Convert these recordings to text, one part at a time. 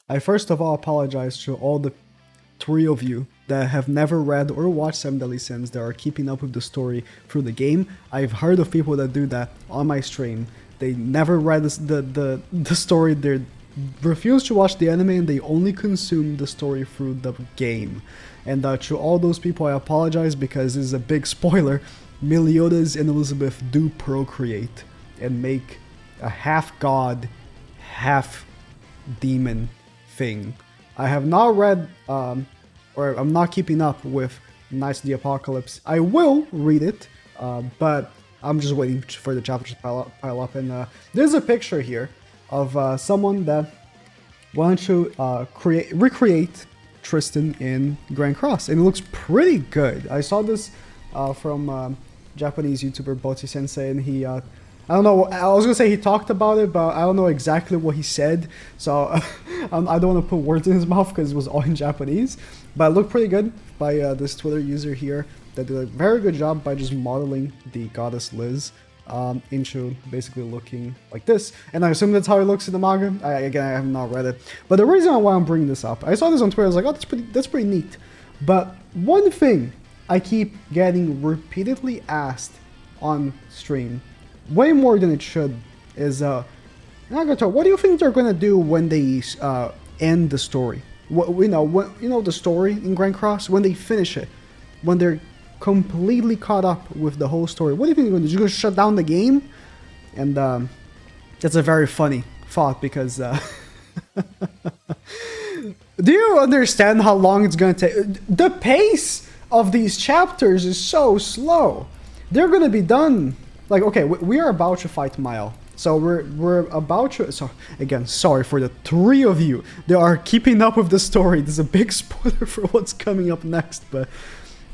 I first of all apologize to all the three of you that have never read or watched Seven Deadly Sins that are keeping up with the story through the game. I've heard of people that do that on my stream. They never read the story, they refuse to watch the anime, and they only consume the story through the game. And to all those people, I apologize because this is a big spoiler. Meliodas and Elizabeth do procreate and make a half god, half demon thing. I have not read, or I'm not keeping up with Knights of the Apocalypse. I will read it, but I'm just waiting for the chapters to pile up. And there's a picture here of someone that wanted to recreate Tristan in Grand Cross, and it looks pretty good. I saw this from Japanese YouTuber Botsi Sensei, and he I don't know, I was gonna say he talked about it, but I don't know exactly what he said, so I don't want to put words in his mouth because it was all in Japanese, but it looked pretty good by this Twitter user here that did a very good job by just modeling the goddess Liz into basically looking like this, and I assume that's how it looks in the manga. Again, I have not read it, but the reason why I'm bringing this up, I saw this on Twitter, I was like, oh, that's pretty neat, but one thing I keep getting repeatedly asked on stream, way more than it should, is Nagato, what do you think they're gonna do when they end the story? The story in Grand Cross, when they finish it, when they're completely caught up with the whole story. What do you think they're gonna do? You're gonna shut down the game? And that's a very funny thought because do you understand how long it's gonna take? The pace of these chapters is so slow. They're gonna be done. Like, okay, we are about to fight Mile. So we're about to... So, again, sorry for the three of you that are keeping up with the story. This is a big spoiler for what's coming up next, but...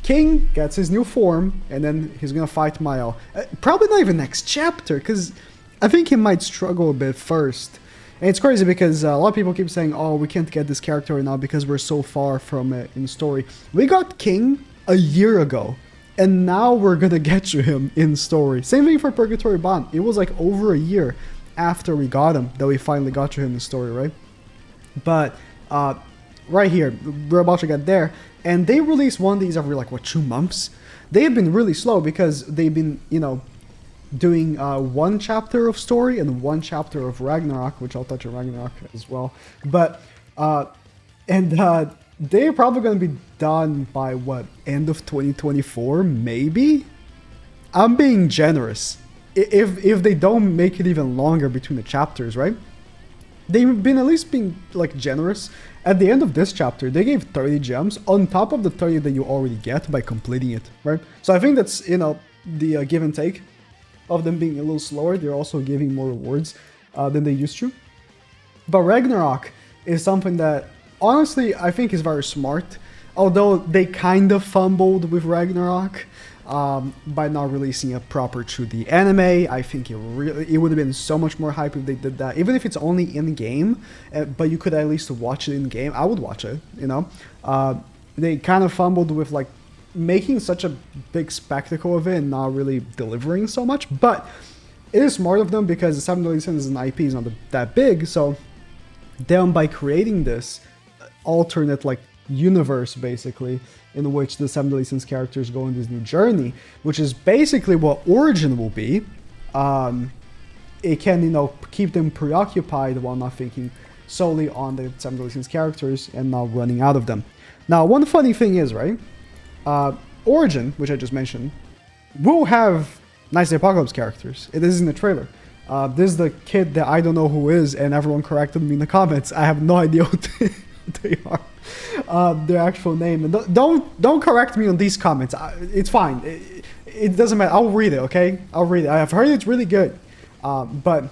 King gets his new form, and then he's gonna fight Mile. Probably not even next chapter, because I think he might struggle a bit first. And it's crazy because a lot of people keep saying, oh, we can't get this character right now because we're so far from it in story. We got King a year ago. And now we're gonna get to him in story. Same thing for Purgatory Bond. It was like over a year after we got him that we finally got to him in story, right? But right here, we're about to get there. And they release one of these every, like, what, 2 months? They have been really slow because they've been, doing one chapter of story and one chapter of Ragnarok, which I'll touch on Ragnarok as well. But, they're probably going to be done by, what, end of 2024, maybe? I'm being generous. If they don't make it even longer between the chapters, right? They've been at least being, like, generous. At the end of this chapter, they gave 30 gems on top of the 30 that you already get by completing it, right? So I think that's, the give and take of them being a little slower. They're also giving more rewards than they used to. But Ragnarok is something that... honestly, I think is very smart, although they kind of fumbled with Ragnarok by not releasing it proper to the anime. I think it would have been so much more hype if they did that, even if it's only in-game, but you could at least watch it in-game. I would watch it, They kind of fumbled with, like, making such a big spectacle of it and not really delivering so much, but it is smart of them because the Seven Deadly Sins as an IP is not that big, so them, by creating this alternate, like, universe basically in which the Seven Deadly Sins characters go on this new journey, which is basically what Origin will be. It can, keep them preoccupied while not thinking solely on the Seven Deadly Sins characters and not running out of them. Now, one funny thing is, right, Origin, which I just mentioned, will have Knights of the Apocalypse characters. It is in the trailer. This is the kid that I don't know who is, and everyone corrected me in the comments. I have no idea what they are, their actual name. And don't correct me on these comments. It's fine. It doesn't matter. I'll read it. Okay, I'll read it. I've heard it's really good, but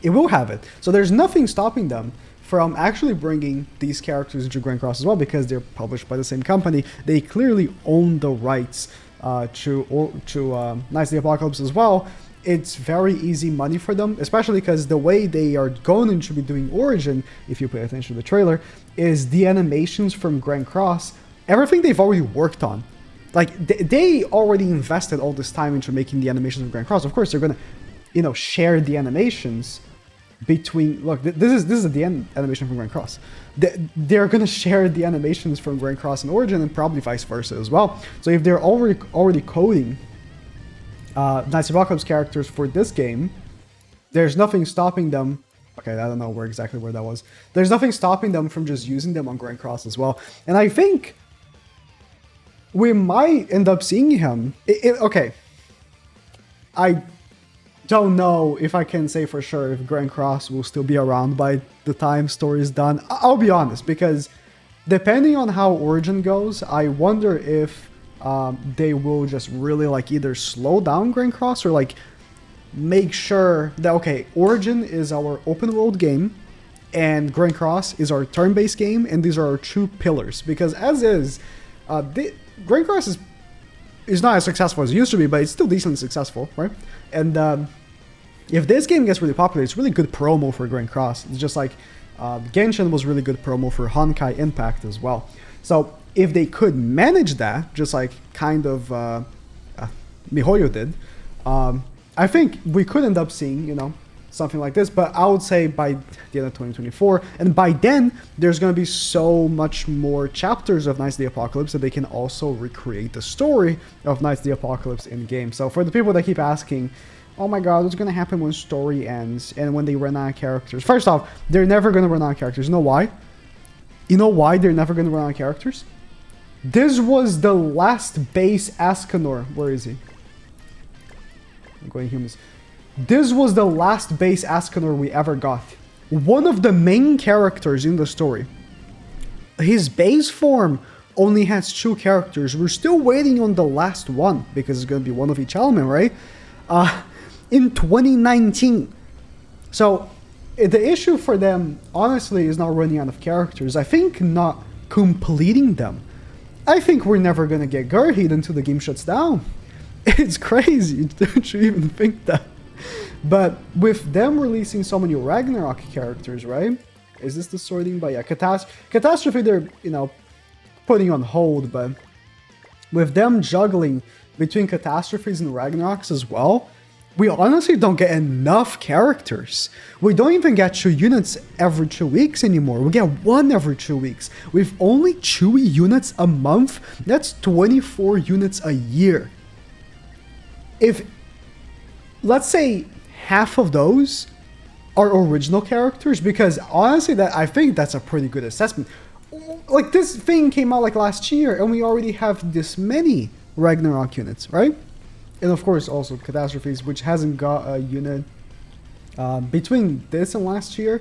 it will have it. So there's nothing stopping them from actually bringing these characters into Grand Cross as well because they're published by the same company. They clearly own the rights to Knights of the Apocalypse as well. It's very easy money for them, especially because the way they are going to be doing Origin, if you pay attention to the trailer, is the animations from Grand Cross, everything they've already worked on. Like, they already invested all this time into making the animations of Grand Cross. Of course, they're going to, share the animations between. Look, this is the end animation from Grand Cross. They're gonna share the animations from Grand Cross and Origin, and probably vice versa as well. So if they're already coding Knights of Apocalypse characters for this game, there's nothing stopping them. Okay, I don't know exactly where that was. There's nothing stopping them from just using them on Grand Cross as well. And I think we might end up seeing him. Okay. I don't know if I can say for sure if Grand Cross will still be around by the time story is done. I'll be honest, because depending on how Origin goes, I wonder if they will just really like either slow down Grand Cross or like make sure that, okay, Origin is our open world game and Grand Cross is our turn-based game, and these are our two pillars. Because as is, Grand Cross is not as successful as it used to be, but it's still decently successful, right? And if this game gets really popular, it's really good promo for Grand Cross. It's just like Genshin was really good promo for Honkai Impact as well. So if they could manage that, just like kind of MiHoYo did, I think we could end up seeing, you know, something like this. But I would say by the end of 2024, and by then, there's going to be so much more chapters of Knights of the Apocalypse that they can also recreate the story of Knights of the Apocalypse in game. So for the people that keep asking, oh my god, what's going to happen when story ends and when they run out of characters? First off, they're never going to run out of characters. You know why? You know why they're never going to run out of characters? This was the last base Ascanor. Where is he? I'm going humans. This was the last base Ascanor we ever got. One of the main characters in the story. His base form only has 2 characters. We're still waiting on the last one because it's going to be one of each element, right? In 2019. So the issue for them, honestly, is not running out of characters. I think not completing them. I think we're never going to get Gurhid until the game shuts down. It's crazy. Don't you even think that? But with them releasing so many Ragnarok characters, right? Is this the sorting? But yeah, Catastrophe, they're, you know, putting on hold. But with them juggling between Catastrophes and Ragnaroks as well, we honestly don't get enough characters. We don't even get 2 units every 2 weeks anymore. We get 1 every 2 weeks. With only 2 units a month, that's 24 units a year. If, let's say, half of those are original characters, because honestly, I think that's a pretty good assessment. Like, this thing came out like last year, and we already have this many Ragnarok units, right? And of course, also Catastrophes, which hasn't got a unit between this and last year.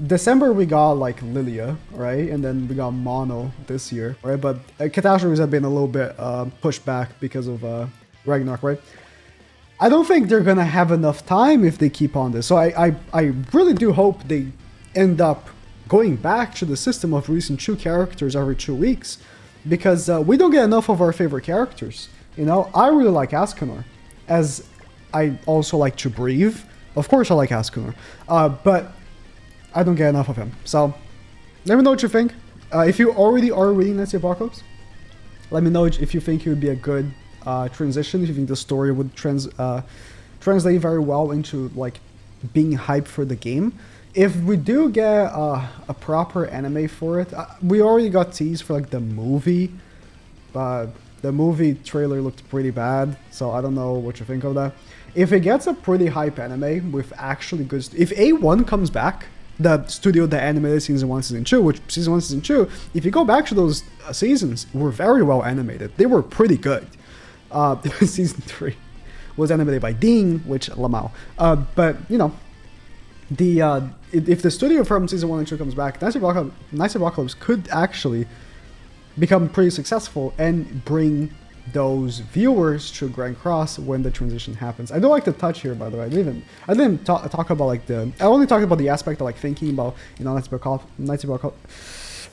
December we got like Lilia, right? And then we got Mono this year, right? But Catastrophes have been a little bit pushed back because of Ragnarok, right? I don't think they're gonna have enough time if they keep on this. So I really do hope they end up going back to the system of releasing 2 characters every 2 weeks, because we don't get enough of our favorite characters. You know, I really like Ascanor, as I also like to breathe. Of course I like Ascanor, but I don't get enough of him. So let me know what you think. If you already are reading Knights of the Apocalypse, let me know if you think it would be a good transition, if you think the story would translate very well into like being hyped for the game. If we do get a proper anime for it, we already got teased for like the movie, but the movie trailer looked pretty bad, so I don't know what you think of that. If it gets a pretty hype anime with actually good... If A1 comes back, the studio that animated Season 1, Season 2, which Season 1, Season 2, if you go back to those seasons, were very well animated. They were pretty good. Season 3 was animated by Dean, which Lamau. But, you know, if the studio from Season 1 and 2 comes back, Knights of Apocalypse could actually become pretty successful and bring those viewers to Grand Cross when the transition happens. I do like the touch here, by the way. I didn't talk about like I only talked about the aspect of like thinking about, you know, Knights of Apocalypse.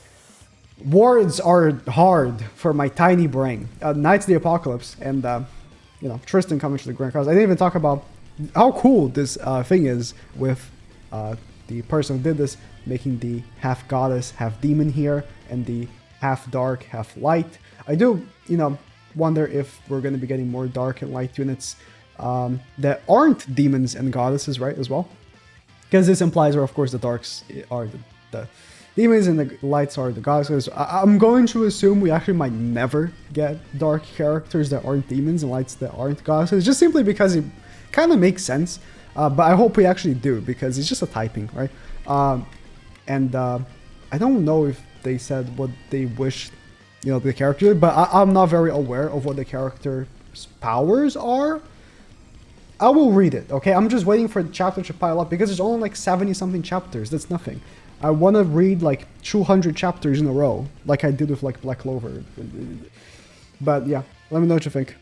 Words are hard for my tiny brain. Knights of the Apocalypse and you know, Tristan coming to the Grand Cross. I didn't even talk about how cool this thing is with the person who did this, making the half goddess, half demon here, and the half dark, half light. I do, you know, wonder if we're going to be getting more dark and light units that aren't demons and goddesses, right, as well. Because this implies, of course, the darks are the demons and the lights are the gods. I'm going to assume we actually might never get dark characters that aren't demons and lights that aren't gods, just simply because it kind of makes sense. But I hope we actually do, because it's just a typing, right? I don't know if they said what they wish, the character, but I'm not very aware of what the character's powers are. I will read it, okay? I'm just waiting for the chapter to pile up, because there's only like 70 something chapters. That's nothing. I want to read like 200 chapters in a row, like I did with like Black Clover. But yeah, let me know what you think.